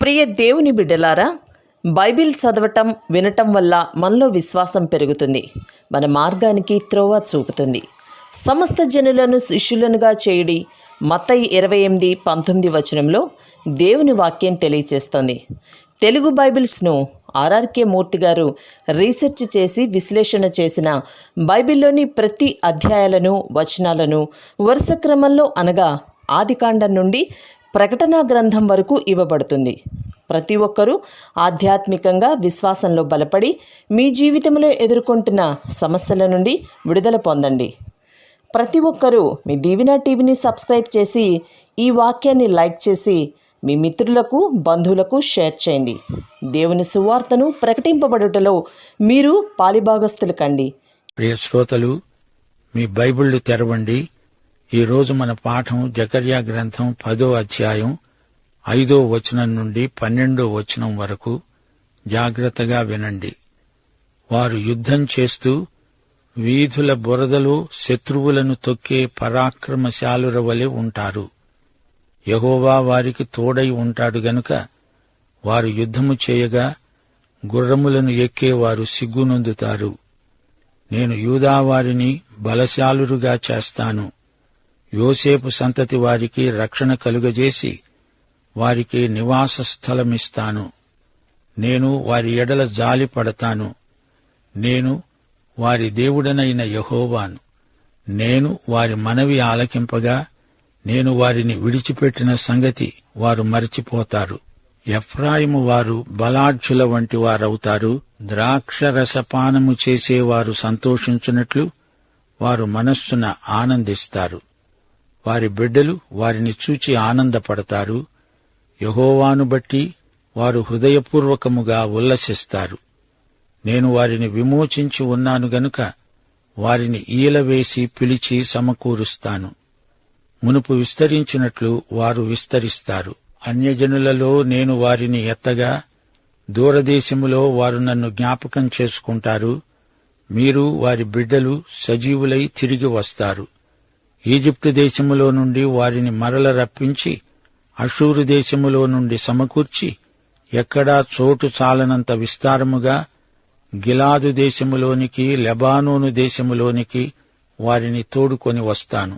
ప్రియ దేవుని బిడ్డలారా, బైబిల్ చదవటం వినటం వల్ల మనలో విశ్వాసం పెరుగుతుంది. మన మార్గానికి త్రోవ చూపుతుంది. సమస్త జనులను శిష్యులనుగా చేయుడి మత్తయి 28:19 వచనంలో దేవుని వాక్యం తెలియచేస్తోంది. తెలుగు బైబిల్స్ను ఆర్ఆర్కే మూర్తి గారు రీసెర్చ్ చేసి విశ్లేషణ చేసిన బైబిల్లోని ప్రతి అధ్యాయాలను వచనాలను వరుస క్రమంలో అనగా ఆదికాండం నుండి ప్రకటనా గ్రంథం వరకు ఇవ్వబడుతుంది. ప్రతి ఒక్కరూ ఆధ్యాత్మికంగా విశ్వాసంలో బలపడి మీ జీవితంలో ఎదుర్కొంటున్న సమస్యల నుండి విడుదల పొందండి. ప్రతి ఒక్కరూ మీ దీవెన టీవీని సబ్స్క్రైబ్ చేసి ఈ వాక్యాన్ని లైక్ చేసి మీ మిత్రులకు బంధువులకు షేర్ చేయండి. దేవుని సువార్తను ప్రకటింపబడుటలో మీరు పాలిభాగస్తులు కండి. ప్రియ శ్రోతలు, మీ బైబిళ్లు తెరవండి. ఈరోజు మన పాఠం జకర్యా గ్రంథం 10వ అధ్యాయం 5వ వచనం నుండి 12వ వచనం వరకు. జాగ్రత్తగా వినండి. వారు యుద్ధం చేస్తూ వీధుల బురదలో శత్రువులను తొక్కే పరాక్రమశాలుర వలె ఉంటారు. యెహోవా వారికి తోడై ఉంటాడు గనుక వారు యుద్ధము చేయగా గుర్రములను ఎక్కేవారు సిగ్గునొందుతారు. నేను యూదా వారిని బలశాలురుగా చేస్తాను. యోసేపు సంతతి వారికి రక్షణ కలుగజేసి వారికి నివాస స్థలమిస్తాను. నేను వారి ఎడల జాలి పడతాను. నేను వారి దేవుడనైన యెహోవాను. నేను వారి మనవి ఆలకింపగా నేను వారిని విడిచిపెట్టిన సంగతి వారు మరచిపోతారు. ఎఫ్రాయిము వారు బలాఢ్యుల వంటి వారవుతారు. ద్రాక్షరసపానము చేసేవారు సంతోషించున్నట్లు వారు మనస్సున ఆనందిస్తారు. వారి బిడ్డలు వారిని చూచి ఆనందపడతారు. యెహోవాను బట్టి వారు హృదయపూర్వకముగా ఉల్లసిస్తారు. నేను వారిని విమోచించి ఉన్నాను గనుక వారిని ఈలవేసి పిలిచి సమకూరుస్తాను. మునుపు విస్తరించినట్లు వారు విస్తరిస్తారు. అన్యజనులలో నేను వారిని ఎత్తగా దూరదేశములో వారు నన్ను జ్ఞాపకం చేసుకుంటారు. మీరు వారి బిడ్డలు సజీవులై తిరిగి వస్తారు. ఈజిప్టు దేశములో నుండి వారిని మరల రప్పించి అషూరు దేశములో నుండి సమకూర్చి ఎక్కడా చోటు చాలనంత విస్తారముగా గిలాదు దేశములోనికి లెబానోను దేశములోనికి వారిని తోడుకొని వస్తాను.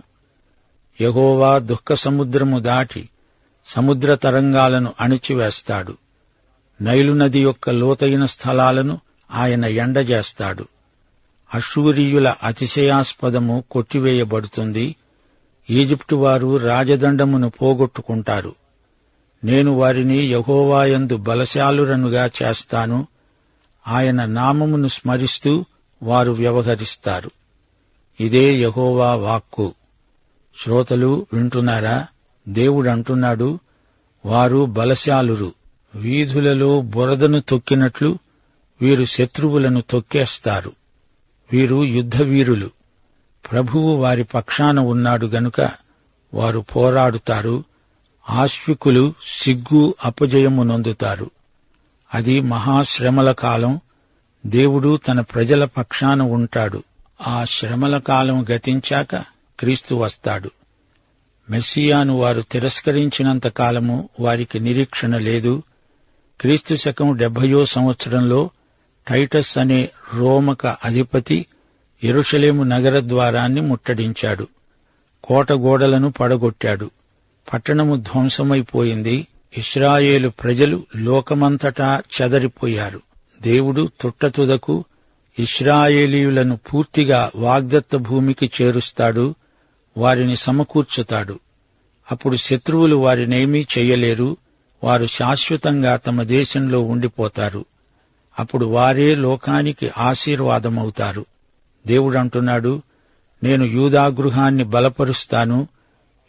యెహోవా దుఃఖ సముద్రము దాటి సముద్ర తరంగాలను అణిచివేస్తాడు. నైలు నది యొక్క లోతైన స్థలాలను ఆయన ఎండజేస్తాడు. అషూరీయుల అతిశయాస్పదము కొట్టివేయబడుతుంది. ఈజిప్టు వారు రాజదండమును పోగొట్టుకుంటారు. నేను వారిని యెహోవాయందు బలశాలురనుగా చేస్తాను. ఆయన నామమును స్మరిస్తూ వారు వ్యవహరిస్తారు. ఇదే యెహోవా వాక్కు. శ్రోతలు వింటున్నారా? దేవుడంటున్నాడు, వారు బలశాలురు. వీధులలో బురదను తొక్కినట్లు వీరు శత్రువులను తొక్కేస్తారు. వీరు యుద్ధవీరులు. ప్రభువు వారి పక్షాన ఉన్నాడు గనుక వారు పోరాడుతారు. ఆశ్వికులు సిగ్గు అపజయము నొందుతారు. అది మహాశ్రమల కాలం. దేవుడు తన ప్రజల పక్షాన ఉంటాడు. ఆ శ్రమల కాలం గతించాక క్రీస్తు వస్తాడు. మెస్సియాను వారు తిరస్కరించినంత కాలము వారికి నిరీక్షణ లేదు. క్రీస్తు శకం 70వ సంవత్సరంలో టైటస్ అనే రోమక అధిపతి యెరూషలేము నగర ద్వారాన్ని ముట్టడించాడు. కోట గోడలను పడగొట్టాడు. పట్టణము ధ్వంసమైపోయింది. ఇశ్రాయేలు ప్రజలు లోకమంతటా చెదరిపోయారు. దేవుడు తుట్టతుదకు ఇశ్రాయేలీయులను పూర్తిగా వాగ్దత్త భూమికి చేరుస్తాడు. వారిని సమకూర్చుతాడు. అప్పుడు శత్రువులు వారినేమీ చెయ్యలేరు. వారు శాశ్వతంగా తమ దేశంలో ఉండిపోతారు. అప్పుడు వారే లోకానికి ఆశీర్వాదమవుతారు. దేవుడంటున్నాడు, నేను యూదా గృహాన్ని బలపరుస్తాను.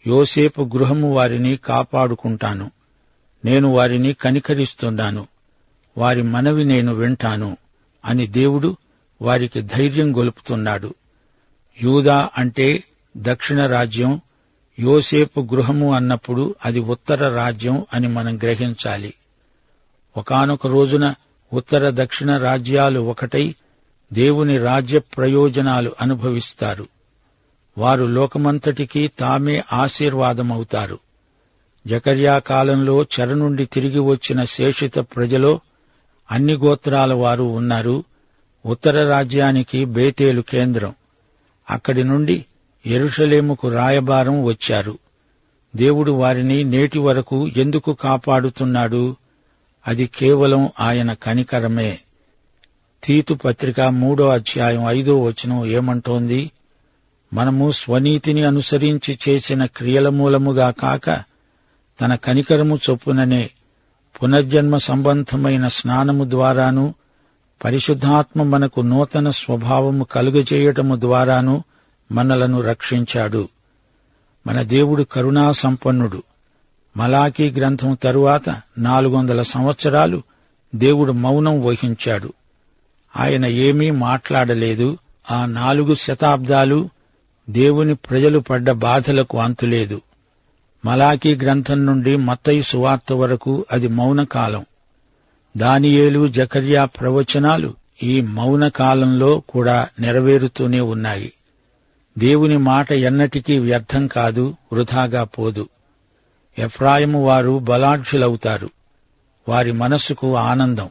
యోసేపు గృహము వారిని కాపాడుకుంటాను. నేను వారిని కనికరిస్తున్నాను. వారి మనవి నేను వింటాను అని దేవుడు వారికి ధైర్యం గొలుపుతున్నాడు. యూదా అంటే దక్షిణ రాజ్యం. యోసేపు గృహము అన్నప్పుడు అది ఉత్తర రాజ్యం అని మనం గ్రహించాలి. ఒకానొక రోజున ఉత్తర దక్షిణ రాజ్యాలు ఒకటై దేవుని రాజ్య ప్రయోజనాలు అనుభవిస్తారు. వారు లోకమంతటికీ తామే ఆశీర్వాదమవుతారు. జకర్యా కాలంలో చెర నుండి తిరిగి వచ్చిన శేషిత ప్రజలో అన్ని గోత్రాల వారు ఉన్నారు. ఉత్తర రాజ్యానికి బేతేలు కేంద్రం. అక్కడి నుండి యెరూషలేముకు రాయబారం వచ్చారు. దేవుడు వారిని నేటి వరకు ఎందుకు కాపాడుతున్నాడు? అది కేవలం ఆయన కనికరమే. తీతు పత్రిక 3వ అధ్యాయం 5వ వచనం ఏమంటోంది? మనము స్వనీతిని అనుసరించి చేసిన క్రియల మూలముగా కాక తన కనికరము చొప్పుననే పునర్జన్మ సంబంధమైన స్నానము ద్వారాను పరిశుద్ధాత్మ మనకు నూతన స్వభావము కలుగజేయటము ద్వారాను మనలను రక్షించాడు. మన దేవుడు కరుణా సంపన్నుడు. మలాకీ గ్రంథం తరువాత 400 సంవత్సరాలు దేవుడు మౌనం వహించాడు. ఆయన ఏమీ మాట్లాడలేదు. ఆ 4 శతాబ్దాలు దేవుని ప్రజలు పడ్డ బాధలకు అంతులేదు. మలాకీ గ్రంథం నుండి మత్తయి సువార్త వరకు అది మౌనకాలం. దానియేలు, జకర్యా ప్రవచనాలు ఈ మౌనకాలంలో కూడా నెరవేరుతూనే ఉన్నాయి. దేవుని మాట ఎన్నటికీ వ్యర్థం కాదు, వృథాగా పోదు. ఎఫ్రాయిము వారు బలాఢ్యులవుతారు. వారి మనస్సుకు ఆనందం.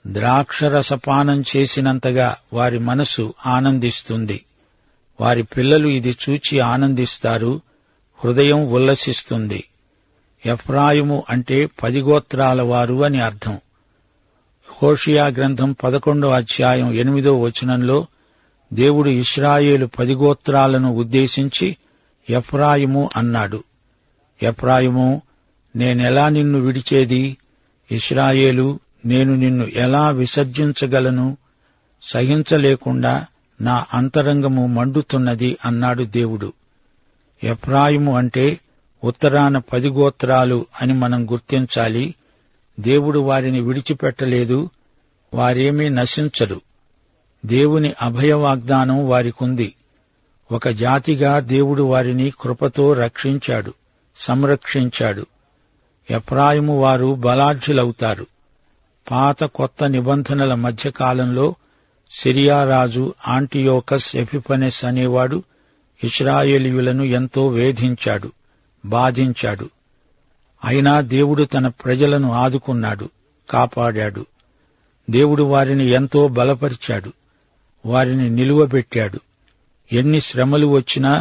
ద్రాక్షరసపానం చేసినంతగా వారి మనసు ఆనందిస్తుంది. వారి పిల్లలు ఇది చూచి ఆనందిస్తారు. హృదయం ఉల్లసిస్తుంది. ఎఫ్రాయిము అంటే 10 గోత్రాల వారు అని అర్థం. హోషియా గ్రంథం 11వ అధ్యాయం 8వ వచనంలో దేవుడు ఇశ్రాయేలు 10 గోత్రాలను ఉద్దేశించి ఎఫ్రాయిము అన్నాడు. ఎఫ్రాయిము, నేనెలా నిన్ను విడిచేది? ఇశ్రాయేలు, నేను నిన్ను ఎలా విసర్జించగలను? సహించలేకుండా నా అంతరంగము మండుతున్నది అన్నాడు దేవుడు. ఎఫ్రాయిము అంటే ఉత్తరాన 10 గోత్రాలు అని మనం గుర్తించాలి. దేవుడు వారిని విడిచిపెట్టలేదు. వారేమీ నశించరు. దేవుని అభయవాగ్దానం వారికుంది. ఒక జాతిగా దేవుడు వారిని కృపతో రక్షించాడు, సంరక్షించాడు. ఎఫ్రాయిము వారు బలాఢ్యులవుతారు. పాత కొత్త నిబంధనల మధ్యకాలంలో సిరియా రాజు ఆంటియోకస్ ఎపిఫనెస్ అనేవాడు ఇశ్రాయేలీయులను ఎంతో వేధించాడు, బాధించాడు. అయినా దేవుడు తన ప్రజలను ఆదుకున్నాడు, కాపాడాడు. దేవుడు వారిని ఎంతో బలపరిచాడు, వారిని నిలువబెట్టాడు. ఎన్ని శ్రమలు వచ్చినా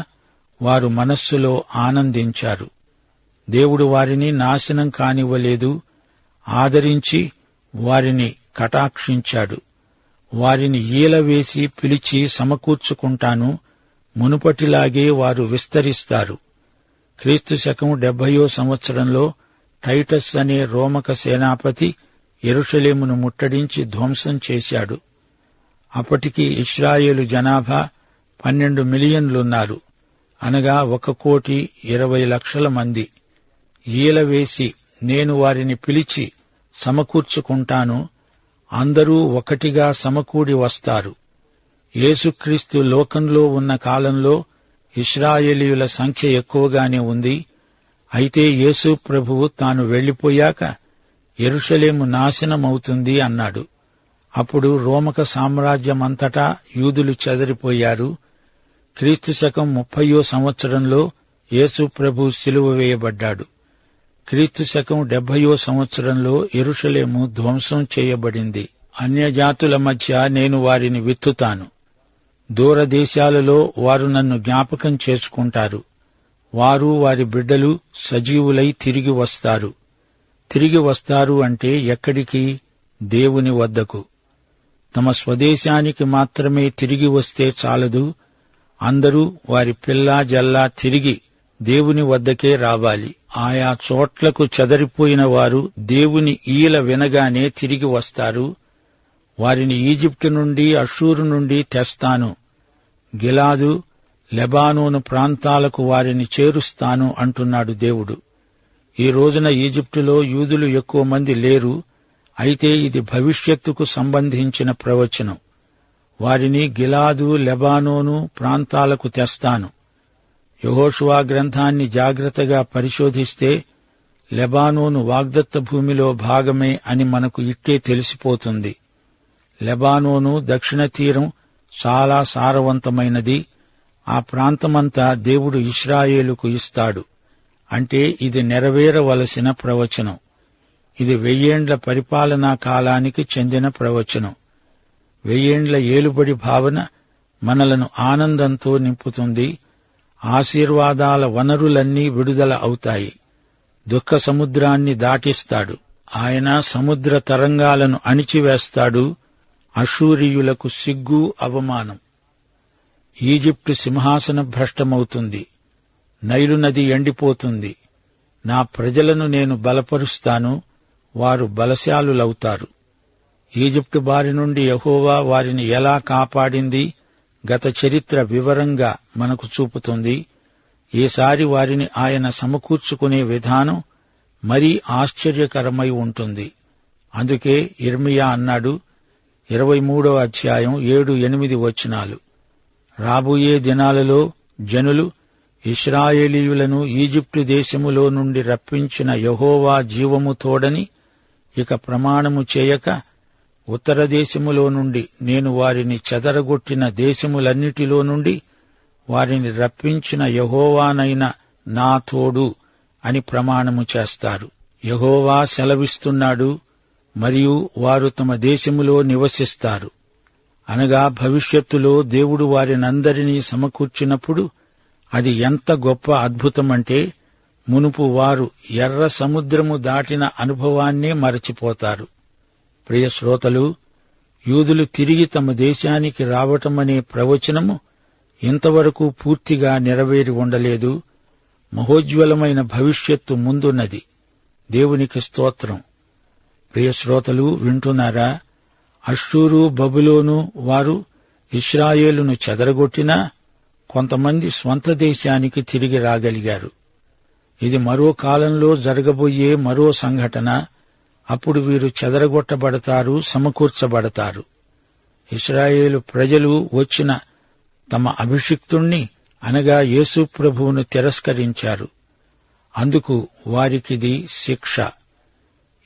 వారు మనస్సులో ఆనందించారు. దేవుడు వారిని నాశనం కానివ్వలేదు. ఆదరించి వారిని కటాక్షించాడు. వారిని ఈలవేసి పిలిచి సమకూర్చుకుంటాను. మునుపటిలాగే వారు విస్తరిస్తారు. క్రీస్తు శకం 70వ సంవత్సరంలో టైటస్ అనే రోమక సేనాపతి యెరూషలేమును ముట్టడించి ధ్వంసం చేశాడు. అప్పటికి ఇశ్రాయేలు జనాభా 12 మిలియన్లున్నారు, అనగా 1,20,00,000 మంది. ఈలవేసి నేను వారిని పిలిచి సమకూర్చుకుంటాను. అందరూ ఒకటిగా సమకూడి వస్తారు. యేసుక్రీస్తు లోకంలో ఉన్న కాలంలో ఇశ్రాయేలీయుల సంఖ్య ఎక్కువగానే ఉంది. అయితే యేసు ప్రభువు తాను వెళ్లిపోయాక యెరూషలేము నాశనమవుతుంది అన్నాడు. అప్పుడు రోమక సామ్రాజ్యమంతటా యూదులు చెదరిపోయారు. క్రీస్తు శకం 30వ సంవత్సరంలో యేసు ప్రభు సిలువ వేయబడ్డాడు. క్రీస్తు శకం 70వ సంవత్సరంలో యెరూషలేము ధ్వంసం చేయబడింది. అన్యజాతుల మధ్య నేను వారిని విత్తుతాను. దూరదేశాలలో వారు నన్ను జ్ఞాపకం చేసుకుంటారు. వారు వారి బిడ్డలు సజీవులై తిరిగి వస్తారు. తిరిగి వస్తారు అంటే ఎక్కడికి? దేవుని వద్దకు. తమ స్వదేశానికి మాత్రమే తిరిగి వస్తే చాలదు. అందరూ వారి పిల్లా జల్లా తిరిగి దేవుని వద్దకే రావాలి. ఆయా చోట్లకు చెదరిపోయిన వారు దేవుని ఈల వినగానే తిరిగి వస్తారు. వారిని ఈజిప్టు నుండి, అషూరు నుండి తెస్తాను. గిలాదు, లెబానోను ప్రాంతాలకు వారిని చేరుస్తాను అంటున్నాడు దేవుడు. ఈ రోజున ఈజిప్టులో యూదులు ఎక్కువ మంది లేరు. అయితే ఇది భవిష్యత్తుకు సంబంధించిన ప్రవచనం. వారిని గిలాదు, లెబానోను ప్రాంతాలకు తెస్తాను. యెహోషువ గ్రంథాన్ని జాగ్రత్తగా పరిశోధిస్తే లెబానోను వాగ్దత్త భూమిలో భాగమే అని మనకు ఇట్టే తెలిసిపోతుంది. లెబానోను దక్షిణ తీరం చాలా సారవంతమైనది. ఆ ప్రాంతమంతా దేవుడు ఇశ్రాయేలుకు ఇస్తాడు. అంటే ఇది నెరవేరవలసిన ప్రవచనం. ఇది 1000 ఏండ్ల పరిపాలనా కాలానికి చెందిన ప్రవచనం. 1000 ఏండ్ల ఏలుబడి భావన మనలను ఆనందంతో నింపుతుంది. ఆశీర్వాదాల వనరులన్నీ విడుదల అవుతాయి. దుఃఖ సముద్రాన్ని దాటిస్తాడు. ఆయన సముద్ర తరంగాలను అణిచివేస్తాడు. అషూరీయులకు సిగ్గు, అవమానం. ఈజిప్టు సింహాసన భ్రష్టమవుతుంది. నైలు నది ఎండిపోతుంది. నా ప్రజలను నేను బలపరుస్తాను, వారు బలశాలులవుతారు. ఈజిప్టు బారి నుండి యెహోవా వారిని ఎలా కాపాడింది గత చరిత్ర వివరంగా మనకు చూపుతుంది. ఈసారి వారిని ఆయన సమకూర్చుకునే విధానం మరీ ఆశ్చర్యకరమై ఉంటుంది. అందుకే యిర్మీయా అన్నాడు, 23వ అధ్యాయం 7-8 వచనాలు, రాబోయే దినాలలో జనులు ఇశ్రాయేలీయులను ఈజిప్టు దేశములో నుండి రప్పించిన యెహోవా జీవము తోడని ఇక ప్రమాణము చేయక, ఉత్తర దేశములో నుండి నేను వారిని చెదరగొట్టిన దేశములన్నిటిలో నుండి వారిని రప్పించిన యెహోవానైన నా తోడు అని ప్రమాణము చేస్తారు. యెహోవా సెలవిస్తున్నాడు, మరియు వారు తమ దేశములో నివసిస్తారు. అనగా భవిష్యత్తులో దేవుడు వారినందరినీ సమకూర్చినప్పుడు అది ఎంత గొప్ప అద్భుతమంటే మునుపు వారు ఎర్ర సముద్రము దాటిన అనుభవాన్నే మరచిపోతారు. ప్రియ శ్రోతలు, యూదులు తిరిగి తమ దేశానికి రావటమనే ప్రవచనము ఇంతవరకు పూర్తిగా నెరవేరి ఉండలేదు. మహోజ్వలమైన భవిష్యత్తు ముందున్నది. దేవునికి స్తోత్రం. ప్రియ శ్రోతలు, వింటున్నారా? అష్షూరు, బబులోను వారు ఇశ్రాయేలును చెదరగొట్టినా కొంతమంది స్వంత దేశానికి తిరిగి రాగలిగారు. ఇది మరో కాలంలో జరగబోయే మరో సంఘటన. అప్పుడు వీరు చెదరగొట్టబడతారు, సమకూర్చబడతారు. ఇశ్రాయేలు ప్రజలు వచ్చిన తమ అభిషిక్తుణ్ణి అనగా యేసు ప్రభువును తిరస్కరించారు. అందుకు వారికిది శిక్ష.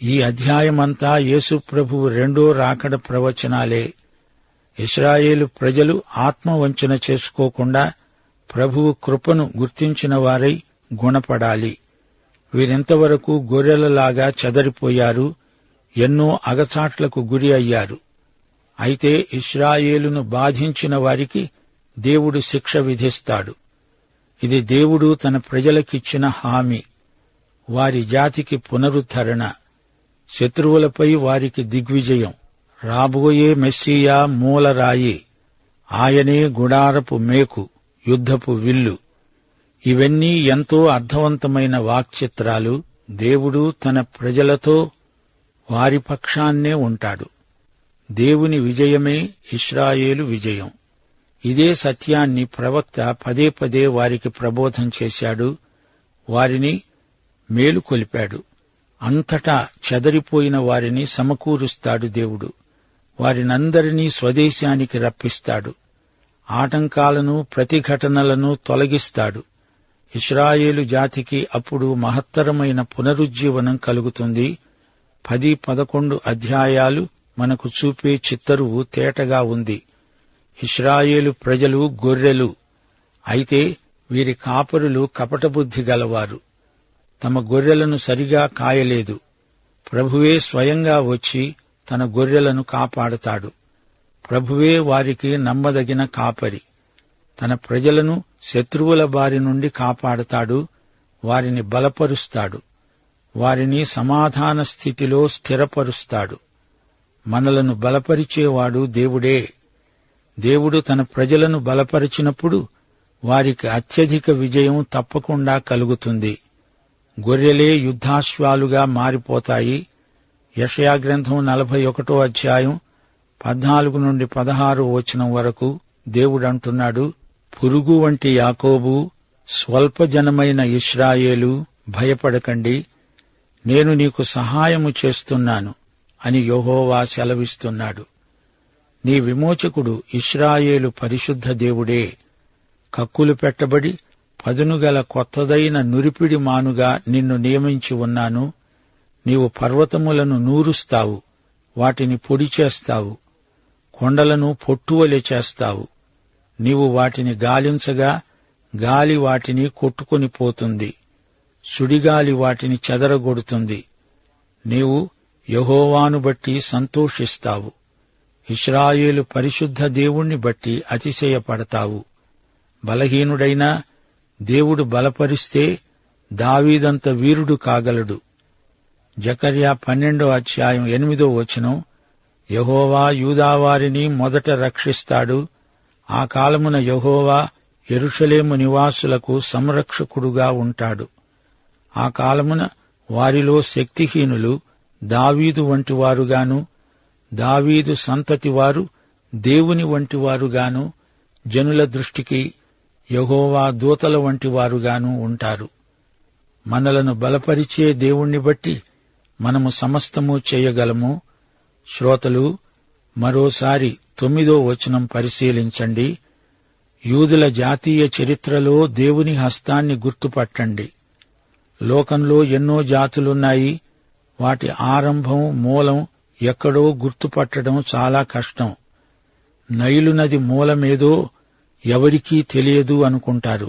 ఈ అధ్యాయమంతా యేసు ప్రభువు రెండో రాకడ ప్రవచనాలే. ఇశ్రాయేలు ప్రజలు ఆత్మవంచన చేసుకోకుండా ప్రభువు కృపను గుర్తించిన వారై గుణపడాలి. వీరింతవరకు గొర్రెలలాగా చెదరిపోయారు, ఎన్నో అగచాట్లకు గురి అయ్యారు. అయితే ఇశ్రాయేలును బాధించిన వారికి దేవుడు శిక్ష విధిస్తాడు. ఇది దేవుడు తన ప్రజలకిచ్చిన హామీ. వారి జాతికి పునరుద్ధరణ, శత్రువులపై వారికి దిగ్విజయం. రాబోయే మెస్సీయా మూలరాయి, ఆయనే గుడారపు మేకు, యుద్ధపు విల్లు. ఇవన్నీ ఎంతో అర్థవంతమైన వాక్చిత్రాలు. దేవుడు తన ప్రజలతో వారి పక్షాన్నే ఉంటాడు. దేవుని విజయమే ఇశ్రాయేలు విజయం. ఇదే సత్యాన్ని ప్రవక్త పదే పదే వారికి ప్రబోధం చేశాడు. వారిని మేలుకొలిపాడు. అంతటా చెదరిపోయిన వారిని సమకూరుస్తాడు దేవుడు. వారినందరినీ స్వదేశానికి రప్పిస్తాడు. ఆటంకాలను, ప్రతిఘటనలను తొలగిస్తాడు. ఇశ్రాయేలు జాతికి అప్పుడు మహత్తరమైన పునరుజ్జీవనం కలుగుతుంది. 10-11 అధ్యాయాలు మనకు చూపే చిత్తరువు తేటగా ఉంది. ఇశ్రాయేలు ప్రజలు గొర్రెలు. అయితే వీరి కాపరులు కపటబుద్ధి గలవారు. తమ గొర్రెలను సరిగా కాయలేదు. ప్రభువే స్వయంగా వచ్చి తన గొర్రెలను కాపాడతాడు. ప్రభువే వారికి నమ్మదగిన కాపరి. తన ప్రజలను శత్రువుల బారి నుండి కాపాడతాడు. వారిని బలపరుస్తాడు. వారిని సమాధాన స్థితిలో స్థిరపరుస్తాడు. మనలను బలపరిచేవాడు దేవుడే. దేవుడు తన ప్రజలను బలపరిచినప్పుడు వారికి అత్యధిక విజయం తప్పకుండా కలుగుతుంది. గొర్రెలే యుద్ధాశ్వాలుగా మారిపోతాయి. యెషయా గ్రంథం 41వ అధ్యాయం 14-16 వచనం వరకు దేవుడంటున్నాడు, పురుగు వంటి యాకోబు, స్వల్పజనమైన ఇశ్రాయేలు, భయపడకండి, నేను నీకు సహాయము చేస్తున్నాను అని యెహోవా సెలవిస్తున్నాడు. నీ విమోచకుడు ఇశ్రాయేలు పరిశుద్ధ దేవుడే. కక్కులు పెట్టబడి పదునుగల కొత్తదైన నురిపిడి మానుగా నిన్ను నియమించి ఉన్నాను. నీవు పర్వతములను నూరుస్తావు, వాటిని పొడి చేస్తావు, కొండలను పొట్టువలె చేస్తావు. నీవు వాటిని గాలించగా గాలి వాటిని కొట్టుకొని పోతుంది. సుడిగాలి వాటిని చెదరగొడుతుంది. నీవు యెహోవాను బట్టి సంతోషిస్తావు. ఇశ్రాయేలు పరిశుద్ధ దేవుణ్ణి బట్టి అతిశయపడతావు. బలహీనుడైనా దేవుడు బలపరిస్తే దావీదంత వీరుడు కాగలడు. జకర్యా 12:8 యెహోవా యూదావారిని మొదట రక్షిస్తాడు. ఆ కాలమున యెహోవా యెరూషలేము నివాసులకు సంరక్షకుడుగా ఉంటాడు. ఆ కాలమున వారిలో శక్తిహీనులు దావీదు వంటివారుగాను, దావీదు సంతతివారు దేవుని వంటివారుగాను, జనుల దృష్టికి యెహోవా దూతల వంటివారుగాను ఉంటారు. మనలను బలపరిచే దేవుణ్ణి బట్టి మనము సమస్తము చేయగలము. శ్రోతలు, మరోసారి 9 పరిశీలించండి. యూదుల జాతీయ చరిత్రలో దేవుని హస్తాన్ని గుర్తుపట్టండి. లోకంలో ఎన్నో జాతులున్నాయి. వాటి ఆరంభం, మూలం ఎక్కడో గుర్తుపట్టడం చాలా కష్టం. నైలు నది మూలమేదో ఎవరికీ తెలియదు అనుకుంటారు.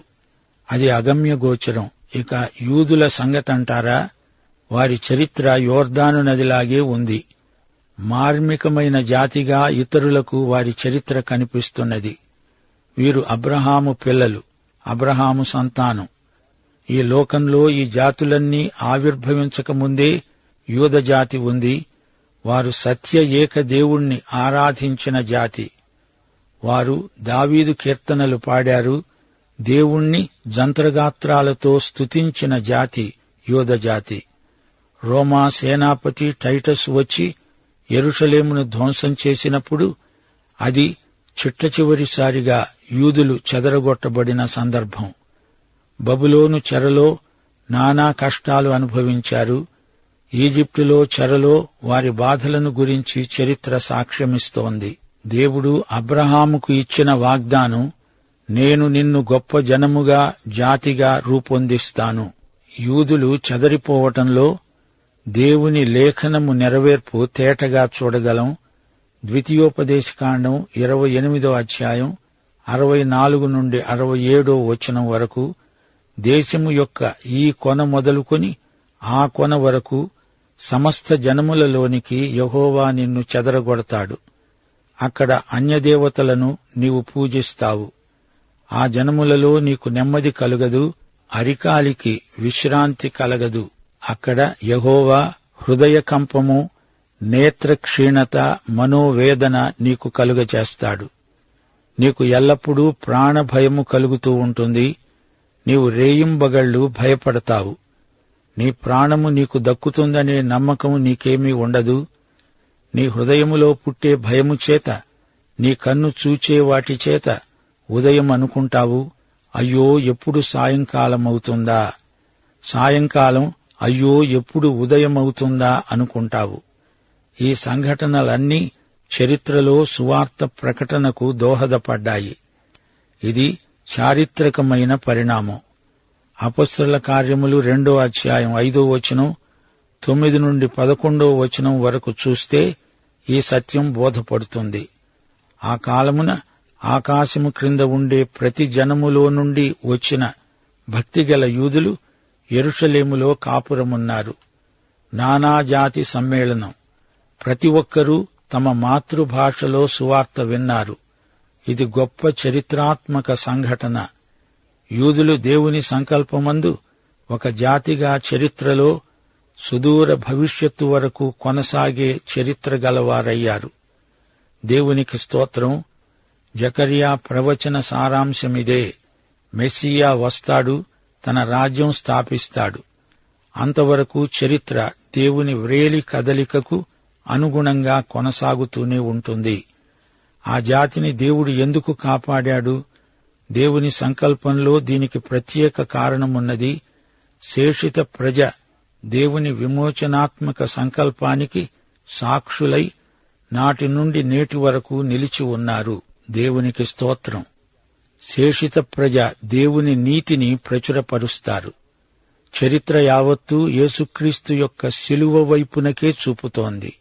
అది అగమ్యగోచరం. ఇక యూదుల సంగతంటారా? వారి చరిత్ర యోర్దాను నదిలాగే ఉంది. మార్మికమైన జాతిగా ఇతరులకు వారి చరిత్ర కనిపిస్తున్నది. వీరు అబ్రహాము పిల్లలు, అబ్రహాము సంతానం. ఈ లోకంలో ఈ జాతులన్నీ ఆవిర్భవించకముందే యూదజాతి ఉంది. వారు సత్య ఏక దేవుణ్ణి ఆరాధించిన జాతి. వారు దావీదు కీర్తనలు పాడారు. దేవుణ్ణి జంత్రగాత్రాలతో స్తుతించిన జాతి యూదజాతి. రోమా సేనాపతి టైటస్ వచ్చి యెరూషలేమును ధ్వంసం చేసినప్పుడు అది చిట్టచివరిసారిగా యూదులు చెదరగొట్టబడిన సందర్భం. బబులోను చెరలో నానా కష్టాలు అనుభవించారు. ఈజిప్టులో చెరలో వారి బాధలను గురించి చరిత్ర సాక్ష్యమిస్తోంది. దేవుడు అబ్రహాముకు ఇచ్చిన వాగ్దానం, నేను నిన్ను గొప్ప జనముగా, జాతిగా రూపొందిస్తాను. యూదులు చెదరిపోవటంలో దేవుని లేఖనము నెరవేర్పు తేటగా చూడగలం. ద్వితీయోపదేశకాండం 28 64-67 వరకు దేశము యొక్క ఈ కొన మొదలుకొని ఆ కొన వరకు సమస్త జనములలోనికి యెహోవా నిన్ను చెదరగొడతాడు. అక్కడ అన్యదేవతలను నీవు పూజిస్తావు. ఆ జనములలో నీకు నెమ్మది కలుగదు, అరికాలికి విశ్రాంతి కలగదు. అక్కడ యెహోవా హృదయకంపము, నేత్రక్షీణత, మనోవేదన నీకు కలుగచేస్తాడు. నీకు ఎల్లప్పుడూ ప్రాణభయము కలుగుతూ ఉంటుంది. నీవు రేయింబగళ్ళు భయపడతావు. నీ ప్రాణము నీకు దక్కుతుందనే నమ్మకం నీకేమీ ఉండదు. నీ హృదయములో పుట్టే భయము చేత, నీ కన్ను చూచే వాటి చేత ఉదయం అనుకుంటావు, అయ్యో ఎప్పుడు సాయంకాలమవుతుందా, సాయంకాలం అయ్యో ఎప్పుడు ఉదయమవుతుందా అనుకుంటావు. ఈ సంఘటనలన్నీ చరిత్రలో సువార్త ప్రకటనకు దోహదపడ్డాయి. ఇది చారిత్రకమైన పరిణామం. అపొస్తలుల కార్యములు 2:5 9-11 వరకు చూస్తే ఈ సత్యం బోధపడుతుంది. ఆ కాలమున ఆకాశము క్రింద ఉండే ప్రతి జనములో నుండి వచ్చిన భక్తిగల యూదులు యెరూషలేములో కాపురమున్నారు. నానాజాతి సమ్మేళనం. ప్రతి ఒక్కరూ తమ మాతృభాషలో సువార్త విన్నారు. ఇది గొప్ప చరిత్రాత్మక సంఘటన. యూదులు దేవుని సంకల్పమందు ఒక జాతిగా చరిత్రలో సుదూర భవిష్యత్తు వరకు కొనసాగే చరిత్ర గలవారయ్యారు. దేవునికి స్తోత్రం. జకర్యా ప్రవచన సారాంశమిదే. మెస్సియా వస్తాడు, తన రాజ్యం స్థాపిస్తాడు. అంతవరకు చరిత్ర దేవుని వ్రేలి కదలికకు అనుగుణంగా కొనసాగుతూనే ఉంటుంది. ఆ జాతిని దేవుడు ఎందుకు కాపాడాడు? దేవుని సంకల్పంలో దీనికి ప్రత్యేక కారణమున్నది. శేషిత ప్రజ దేవుని విమోచనాత్మక సంకల్పానికి సాక్షులై నాటి నుండి నేటి వరకు నిలిచి ఉన్నారు. దేవునికి స్తోత్రం. శేషిత ప్రజ దేవుని నీతిని ప్రచురపరుస్తారు. చరిత్ర యావత్తూ యేసుక్రీస్తు యొక్క శిలువ వైపునకే చూపుతోంది.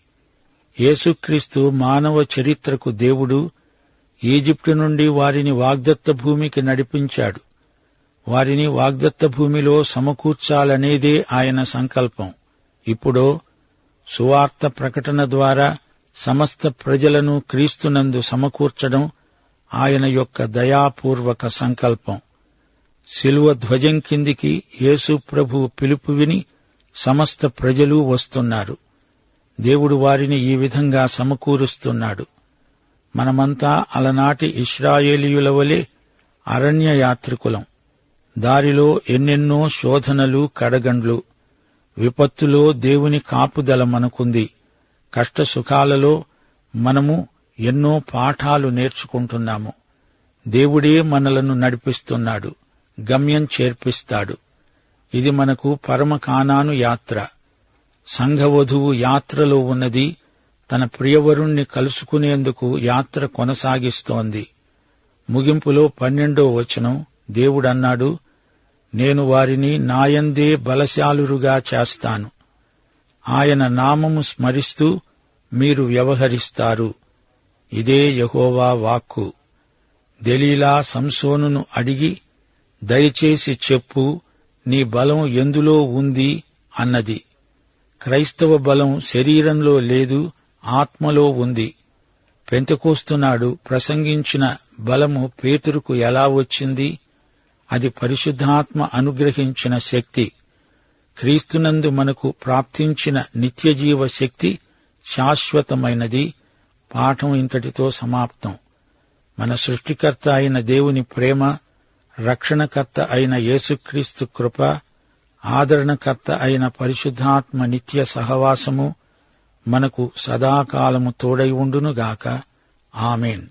యేసుక్రీస్తు మానవ చరిత్రకు దేవుడు. ఈజిప్టు నుండి వారిని వాగ్దత్త భూమికి నడిపించాడు. వారిని వాగ్దత్త భూమిలో సమకూర్చాలనేదే ఆయన సంకల్పం. ఇప్పుడో సువార్త ప్రకటన ద్వారా సమస్త ప్రజలను క్రీస్తునందు సమకూర్చడం ఆయన యొక్క దయాపూర్వక సంకల్పం. శిలువ ధ్వజం కిందికి యేసు ప్రభువు పిలుపు విని సమస్త ప్రజలు వస్తున్నారు. దేవుడు వారిని ఈ విధంగా సమకూరుస్తున్నాడు. మనమంతా అలనాటి ఇశ్రాయేలీయుల వలె అరణ్య యాత్రికులం. దారిలో ఎన్నెన్నో శోధనలు, కడగండ్లు. విపత్తులో దేవుని కాపుదల మనకుంది. కష్టసుఖాలలో మనము ఎన్నో పాఠాలు నేర్చుకుంటున్నాము. దేవుడే మనలను నడిపిస్తున్నాడు, గమ్యం చేర్పిస్తాడు. ఇది మనకు పరమ కానాను యాత్ర. సంఘవధువు యాత్రలో ఉన్నది. తన ప్రియవరుణ్ణి కలుసుకునేందుకు యాత్ర కొనసాగిస్తోంది. ముగింపులో 12వ వచనం దేవుడన్నాడు, నేను వారిని నాయందే బలశాలురుగా చేస్తాను. ఆయన నామము స్మరిస్తూ మీరు వ్యవహరిస్తారు. ఇదే యెహోవా వాక్కు. దెలీలా సంసోనును అడిగి, దయచేసి చెప్పు, నీ బలం ఎందులో ఉంది అన్నది. క్రైస్తవ బలం శరీరంలో లేదు, ఆత్మలో ఉంది. పెంతెకోస్తునాడు ప్రసంగించిన బలము పేతురుకు ఎలా వచ్చింది? అది పరిశుద్ధాత్మ అనుగ్రహించిన శక్తి. క్రీస్తునందు మనకు ప్రాప్తించిన నిత్యజీవ శక్తి శాశ్వతమైనది. పాఠం ఇంతటితో సమాప్తం. మన సృష్టికర్త అయిన దేవుని ప్రేమ, రక్షణకర్త అయిన యేసుక్రీస్తు కృప, ఆదరణకర్త అయిన పరిశుద్ధాత్మ నిత్య సహవాసము మనకు సదాకాలము తోడై ఉండునుగాక. ఆమేన్.